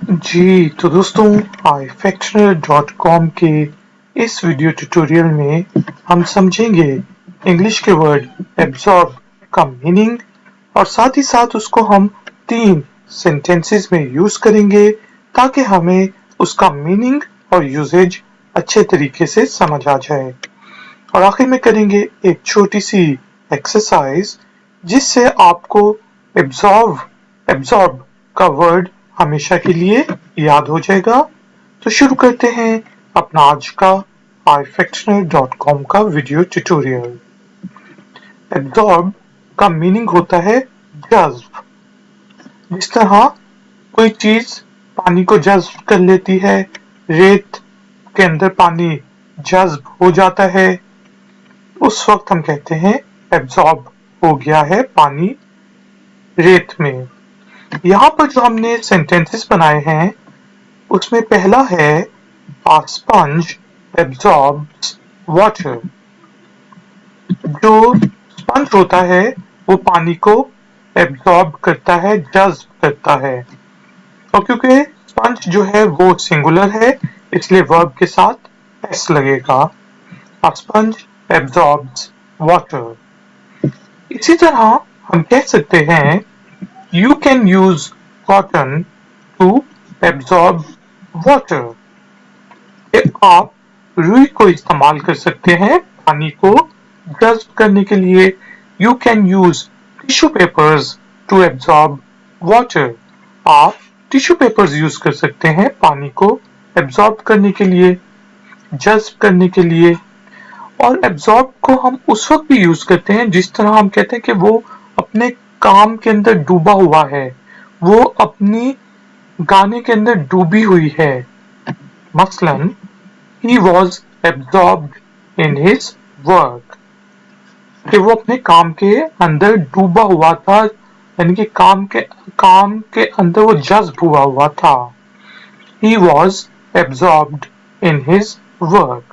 जी तो दोस्तों ifactner.com के इस वीडियो ट्यूटोरियल में हम समझेंगे इंग्लिश के वर्ड एब्जॉर्ब का मीनिंग और साथ ही साथ उसको हम 3 सेंटेंसेस में यूज करेंगे ताकि हमें उसका मीनिंग और यूजेज अच्छे तरीके से समझ आ जाए। और आखिर में करेंगे एक छोटी सी एक्सरसाइज जिससे आपको एब्जॉर्ब का वर्ड हमेशा के लिए याद हो जाएगा। तो शुरू करते हैं अपना आज का ifactner.com का वीडियो ट्यूटोरियल। एब्जॉर्ब का मीनिंग होता है जज्ब। जिस तरह कोई चीज पानी को जज्ब कर लेती है, रेत के अंदर पानी जज्ब हो जाता है, उस वक्त हम कहते हैं एब्जॉर्ब हो गया है पानी रेत में। यहाँ पर जो हमने सेंटेंसेस बनाए हैं उसमें पहला है A sponge absorbs water। जो स्पंज होता है वो पानी को एब्जॉर्ब करता है, जज्ब करता है। और क्योंकि स्पंज जो है वो सिंगुलर है इसलिए वर्ब के साथ एस लगेगा। A sponge absorbs water। इसी तरह हम कह सकते हैं You can use cotton to absorb water। आप रुई को इस्तेमाल कर सकते हैं पानी को जज्ब करने के लिए। You can use tissue papers to absorb water। आप टिश्यू पेपर्स यूज कर सकते हैं पानी को एब्जॉर्ब करने के लिए, जज्ब करने के लिए। और एब्जॉर्ब को हम उस वक्त भी यूज करते हैं जिस तरह हम कहते हैं कि वो अपने काम के अंदर डूबा हुआ है, वो अपनी गाने के अंदर डूबी हुई है। मसलन he was absorbed in his work। कि वो अपने काम के अंदर डूबा हुआ था, यानी कि काम के अंदर वो जज्ब हुआ था। he was absorbed in his work।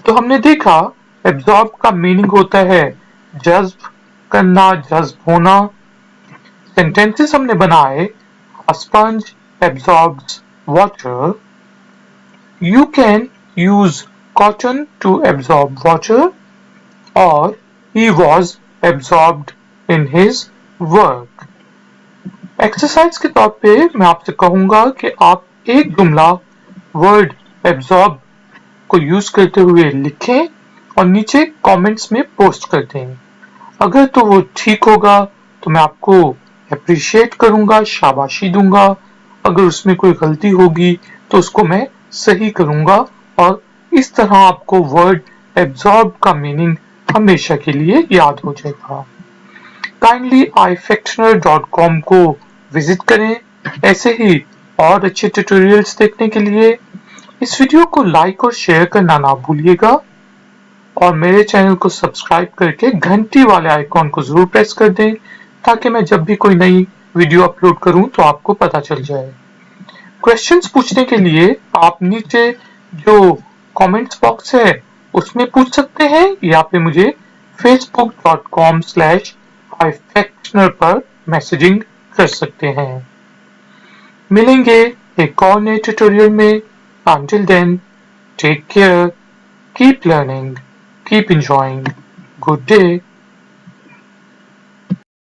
तो हमने देखा एब्जॉर्ब का मीनिंग होता है जज्ब करना, जज्ब होना। सेंटेंसेस हमने बनाए A sponge absorbs water। You can use cotton to absorb water। और he was absorbed in his work। Exercise के तौर पे मैं आपसे कहूंगा कि आप एक जुमला वर्ड एब्जॉर्ब को यूज करते हुए लिखें और नीचे कमेंट्स में पोस्ट कर दें। अगर तो वो ठीक होगा तो मैं आपको अप्रिशिएट करूंगा, शाबाशी दूंगा। अगर उसमें कोई गलती होगी तो उसको मैं सही करूंगा और इस तरह आपको वर्ड एब्जॉर्ब का मीनिंग हमेशा के लिए याद हो जाएगा। काइंडली ifactner.com को विजिट करें ऐसे ही और अच्छे ट्यूटोरियल्स देखने के लिए। इस वीडियो को लाइक और शेयर करना ना भूलिएगा और मेरे चैनल को सब्सक्राइब करके घंटी वाले आइकॉन को जरूर प्रेस कर दें ताकि मैं जब भी कोई नई वीडियो अपलोड करूं तो आपको पता चल जाए। क्वेश्चंस पूछने के लिए आप नीचे जो कमेंट्स बॉक्स है उसमें पूछ सकते हैं या फिर मुझे facebook.com/ifactner पर मैसेजिंग कर सकते हैं। मिलेंगे एक और नए ट्यूटोरियल में। Until then, take care, keep learning, keep enjoying. Good day.